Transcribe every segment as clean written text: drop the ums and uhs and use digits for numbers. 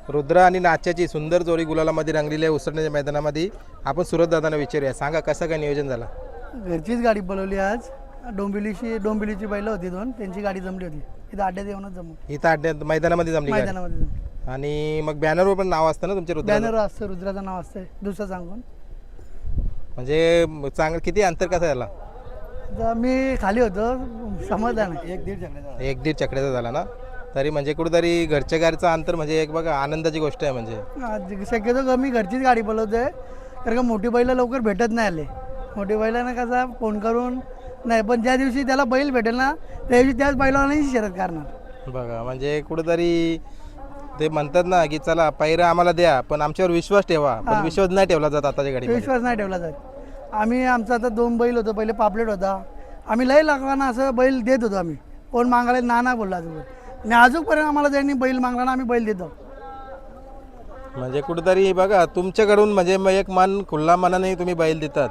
रुद्र आणि नाच्याची सुंदर जोडी गुलालामध्ये रंगलेली आहे उसळण्याच्या मैदानामध्ये. आपण सुरत दादांना विचारूया, सांगा कसं काय नियोजन झालं. घरचीच गाडी बोलवली आज. डोंबिवलीची बैलं होती दोन, त्यांची गाडी जमली होती. इथं अड्ड्यात येऊनच जमू, इथं अड्ड्यात मैदानामध्ये जमली गाडी. मैदानामध्ये जमू. आणि मग बॅनरवर पण नाव असतं ना तुमच्या रुद्र, बॅनर असतं, रुद्राचं नाव असतं दुसरं सांगून. म्हणजे चांगलं किती अंतर कसं झाला. आता मी खाली होतो, समजलं नाही. 1-1.5 चकड्याचा झाला ना. तरी म्हणजे कुठेतरी घरच्या गाडीचं अंतर म्हणजे एक बघा आनंदाची गोष्ट आहे. म्हणजे शक्यतो मी घरचीच गाडी बोलवतोय, कारण का मोठी बैल लवकर भेटत नाही आले. मोठी बैलांना कसा फोन करून नाही, पण ज्या दिवशी त्याला बैल भेटेल ना त्या दिवशी त्याच बैलांनाही शर्यत करणार. बघा म्हणजे कुठेतरी ते म्हणतात ना की चला पैरा आम्हाला द्या पण आमच्यावर विश्वास ठेवा, पण विश्वास नाही ठेवला जात आताच्या गाडी. विश्वास नाही ठेवला जात. आमचा आता 2 बैल होतं, पहिले पापलेट होता. आम्ही लय लाखांना असं बैल देत होतो. आम्ही कोण मागायला ना बोलला आणि अजूनपर्यंत आम्हाला ज्यांनी बैल मागला ना आम्ही बैल देतो. म्हणजे कुठेतरी बघा तुमच्याकडून म्हणजे एक मन खुल्ला मनाने तुम्ही बैल देतात.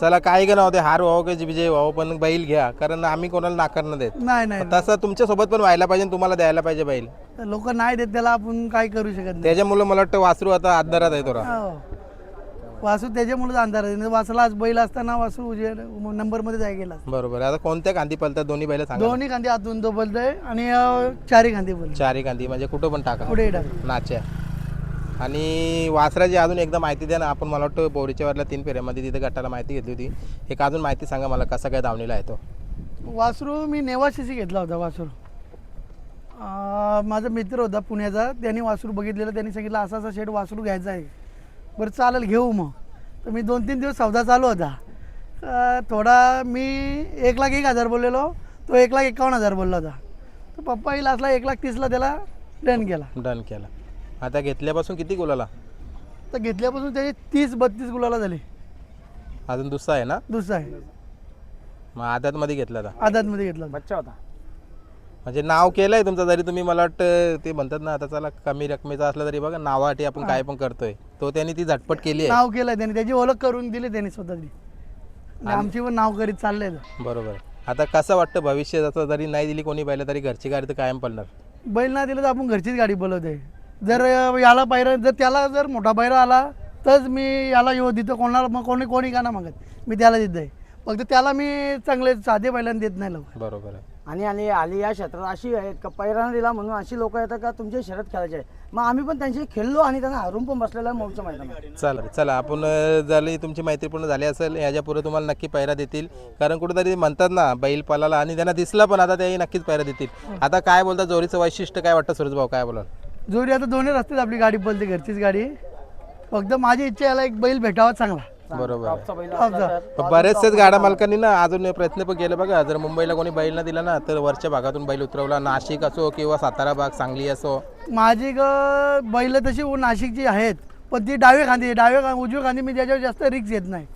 चला काही का नव्हते हार व्हावं की विजय व्हावं पण बैल घ्या, कारण आम्ही कोणाला नाकार न देत. नाही तसं तुमच्या सोबत पण व्हायला पाहिजे, तुम्हाला द्यायला पाहिजे बैल. लोक नाही देत त्याला आपण काय करू शकत नाही. त्याच्यामुळे मला वाटतं वासरू आता आधारात आहे थोडा. वासू त्याच्यामुळे अंधार आहे. वासला आज बैल असताना वासू नंबरमध्ये जाय गेला. बरोबर. आता कोणत्या गांधी पलतात दोन्ही बैल सांगा. दोन्ही खांदी आतून तो बोलतोय आणि चारी खांदी बोलतोय. चारी गांधी म्हणजे कुठं पण टाका पुढे टाक. नाच्या. आणि वासराची अजून एकदा माहिती द्या ना. आपण मला वाटतं बोरीच्या वरला 3 फेऱ्यामध्ये तिथे गटाला माहिती घेतली होती. एक अजून माहिती सांगा मला, कसा काय धावणीला आहे तो वासरू. मी नेवाशीची घेतला होता वासरू. माझा मित्र होता पुण्याचा, त्यांनी वासरू बघितलेलं. त्यांनी सांगितलं असा असा शेड वासरू घ्यायचा आहे. बरं चालेल घेऊ मग. तर मी 2-3 दिवस सौदा चालू होता. थोडा मी 1,01,000 बोललेलो, तो 1,51,000 बोलला होता. तर पप्पा येईल असला 1,30,000 त्याला डन केला. आता घेतल्यापासून किती गुलाला. तर घेतल्यापासून त्याचे 30-32 गुलाला झाले. अजून दुसरा आहे ना. दुसरा आहे. मग आदातमध्ये घेतला होता. आदातमध्ये घेतला बच्चा होता. म्हणजे नाव केलंय तुमचं. तरी तुम्ही मला वाटतं ते म्हणतात ना आता चला कमी रकमेचा असला तरी बघा नावासाठी आपण काय पण करतोय, तो त्यांनी ती झटपट केली आहे. नाव केलंय त्यांनी, त्याची ओळख करून दिली त्यांनी स्वतःची. आमची पण नाव करीत चाललंय. बरोबर. आता कसं वाटतं भविष्य, जसं जरी नाही दिली कोणी बैल तरी घरची गाडी तर कायम पडणार. बैल नाही दिलं तर आपण घरचीच गाडी बोलवतोय. जर याला पायरा, जर त्याला जर मोठा पायरा आला तरच मी याला येऊ देतो. कोणाला मग कोणी का ना मागत मी त्याला देत आहे. फक्त त्याला मी चांगले साधे बैलांना देत नाही लोक. बरोबर आहे. आणि आली या क्षेत्रात अशी आहेत का पैरानं दिला म्हणून अशी लोक येतात का तुमची शर्यत खेळायची आहे. मग आम्ही पण त्यांची खेळलो आणि त्यांना हरून पण बसलेला आहे मोठच्या मैदानात. चला आपण झाली तुमची मैत्री पूर्ण झाली असेल, याच्या पुढे तुम्हाला नक्की पैरा देतील. कारण कुठेतरी म्हणतात ना बैल पलाला आणि त्यांना दिसला पण आता त्याही नक्कीच पैरा देतील. आता काय बोलतात जोरीचं वैशिष्ट्य काय वाटतं सुरेश भाऊ, काय बोलाल. जोडी आता दोन्ही रस्त्यात आपली गाडी बोलते, घरचीच गाडी. फक्त माझी इच्छा याला एक बैल भेटावा चांगला. बरोबर. बरेचसेच गाडा मालकांनी ना अजून प्रयत्न पण केले बघा. जर मुंबईला कोणी बैल न दिला ना तर वरच्या भागातून बैल उतरवला. नाशिक असो किंवा सातारा भाग, सांगली असो. माझी बैल तशी नाशिकची आहेत, पण ती डावे खांदी उजवी खांदी मी त्याच्यावर जास्त रिक्स घेत नाही.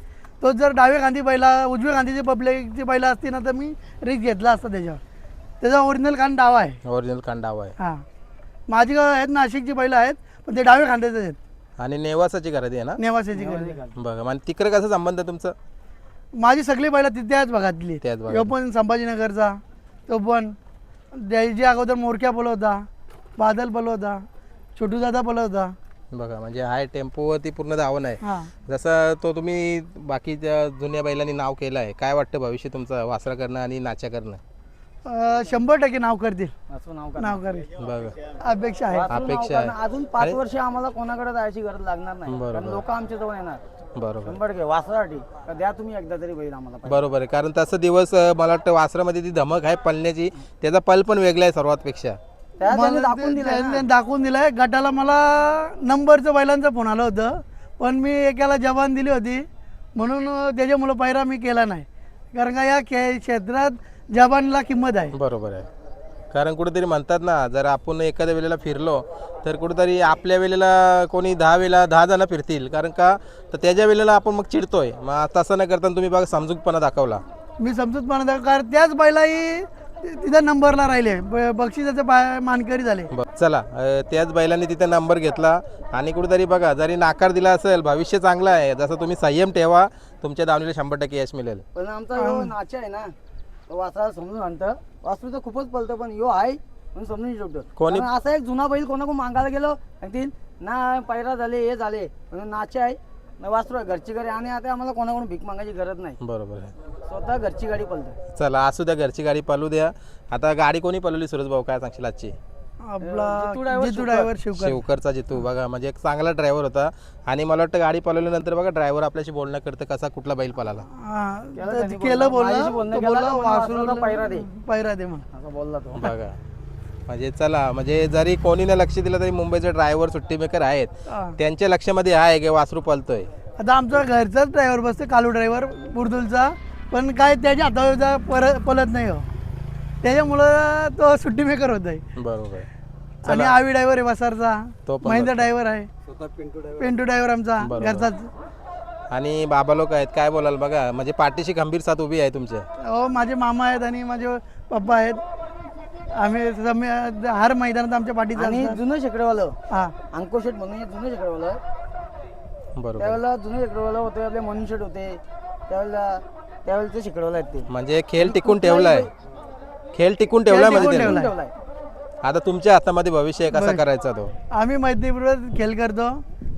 तो जर डावे खांदी बैला उजवी खांदीची पब्लिकची बैला असती ना तर मी रिक्स घेतला असता त्याच्यावर. त्याचा ओरिजिनल कान डावा आहे. ओरिजिनल कान डावा आहे. हां, माझी आहेत नाशिकची बैल आहेत, पण ते डावे खांद्याचे आहेत. आणि नेवासाची खरेदी आहे ना. नेवासाची बघा म्हणजे तिकडे कसं संबंध आहे तुमचं. माझी सगळी बैल त्याच भागातली. त्याच भागात. तो पण संभाजीनगरचा, तो पण जी अगोदर मोरक्या बोलवता, बादल बोलवता, छोटू दादा बोलवता. बघा म्हणजे हाय टेम्पोवरती पूर्ण धावण आहे. हां, जसं तो तुम्ही बाकीच्या जुन्या बैलांनी नाव केलं आहे, काय वाटतं भविष्य तुमचं वासरा करणं आणि नाच्या करणं. 100% नाव करतील. असं नाव नाव करेल बघा अपेक्षा आहे. अपेक्षा आहे. अजून 5 वर्ष आम्हाला कोणाकडे जायची गरज लागणार नाही. बरोबर. कारण लोक आमच्या जवळ येणार. बरोबर 100% वासरासाठी का द्या तुम्ही एकदा तरी बैल आम्हाला. बरोबर आहे. कारण तसं दिवस मला वाटतं वासरामध्ये ती धमक आहे पळण्याची, त्याचा पल पण वेगळा आहे सर्वात पेक्षा. त्याने दाखवून दिलं त्यांनी दाखवून दिलाय. गटाला मला नंबरचं बैलांचा फोन आलं होतं, पण मी एकाला जबान दिली होती म्हणून त्याच्यामुळं पायरा मी केला नाही. कारण का या क्षेत्रात जबानला किंमत आहे. बरोबर आहे. कारण कुठेतरी म्हणतात ना जर आपण एखाद्या वेळेला फिरलो तर कुठेतरी आपल्या वेळेला कोणी 10 वेळेला 10 जण फिरतील. कारण का तर त्याच्या वेळेला आपण मग चिडतोय. मग तसं न करताना तुम्ही बघा समजूतपणा दाखवला. मी समजूतपणा दाखव, कारण त्याच बैलाही तिथं नंबरला राहिले, बक्षिसाचे मानकरी झाले. चला त्याच बैलांनी तिथे नंबर घेतला. आणि कुठेतरी बघा जरी नाकार दिला असेल भविष्य चांगलं आहे. जसं तुम्ही संयम ठेवा, तुमच्या दावणीला 100% यश मिळेल. पण आमचा नाचा आहे ना वासरा समजून आणतं. वासरू तर खूपच पलतं, पण यो आहे म्हणून समजून ठेवतो. कोणी- कारण असा एक जुना बैल कोणाकडून मागायला गेलो सांगतील ना पैरा झाले हे झाले म्हणून नाचे आहे ना वासरू आहे घरची गाडी आणि आता आम्हाला कोणाकडून भीक मागायची गरज नाही, बरोबर आहे. स्वतः घरची गाडी पळतो. चला असू द्या, घरची गाडी पळू द्या. आता गाडी कोणी पळवली सुरेश भाऊ, काय सांगशील आजची? आपला driver जितू ड्रायव्हर शिवकर. शिवकरचा जितू बघा, म्हणजे एक चांगला ड्रायव्हर होता. आणि मला वाटतं गाडी पळवल्यानंतर बघा ड्रायव्हर आपल्याशी बोलणं करतं कसा कुठला बैल पळाला. हा, त्याला तर त्यांनी केलं माझ्याशी बोलणं तो केलं, बोलला तो वासरूला वासरूला पैरा दे. पैरा दे म्हणून. असं बोलला तो. बघा म्हणजे चला, म्हणजे जरी कोणी नाही लक्ष दिलं तरी मुंबईचे ड्रायव्हर सुट्टी मेकर आहेत, हा. त्यांच्या लक्षामध्ये आहे की वासरू पळतोय. आता आमचा घरचाच ड्रायव्हर बसतो, कालू ड्रायव्हर बुरदुलचा, पण काय त्याच्या हातावर पळत नाही हो, त्याच्यामुळं तो सुट्टी मेकर होत आहे. बरोबर. आणि आवी ड्रायव्हर आहे वसारचा, तो पण महेंद्र ड्रायव्हर आहे, पिंटू ड्रायव्हर आमचा बरोबर. घरचाच. आणि बाबा लोक आहेत, काय बोलाल बघा, म्हणजे पाठीशी खंबीर साथ उभी आहे तुमच्या. हो, माझे मामा आहेत आणि माझे पप्पा आहेत. आम्ही हर मैदानात आमच्या पाठीत आणि असतात. जुनं शेकडेवालं हा, अंकुश शेट म्हणून एक जुनं शेकडेवालं बरोबर. त्यावेळेला जुने शेकडेवालं होते, आपले मनुष्य शेट होते त्यावेळेचे शेकडेवाला आहेत ते. म्हणजे खेळ टिकून ठेवलाय, खेळ टिकून ठेवलाय म्हणजे टिकून त्यांनी. ठेवलाय. आता तुमच्या हातामध्ये भविष्य आहे, कसा करायचा तो. आम्ही मैत्रीपूर्वक खेळ करतो.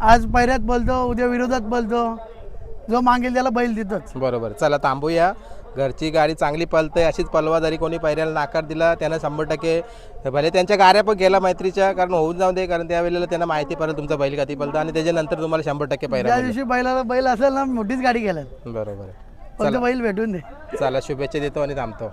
आज पैऱ्यात बोलतो, उद्या विरोधात बोलतो, जो मागेल त्याला बैल देतोच. बरोबर. चला थांबूया. घरची गाडी चांगली पळते, अशीच पळवा. जरी कोणी पैऱ्याला नाकार दिला त्यानं 100% भले त्यांच्या गाड्या पण गेला मैत्रीच्या, कारण होऊन जाऊ दे, कारण त्यावेळेला त्यांना माहिती पडेल तुमचा बैल कधी पळतं आणि त्याच्यानंतर तुम्हाला 100% पैरा ज्या मिळेल. दिवशी बैलाला बैल असेल ना, मोठीच गाडी घालत, बरोबर आहे. फक्त बैल भेटून दे. चला शुभेच्छा देतो आणि थांबतो.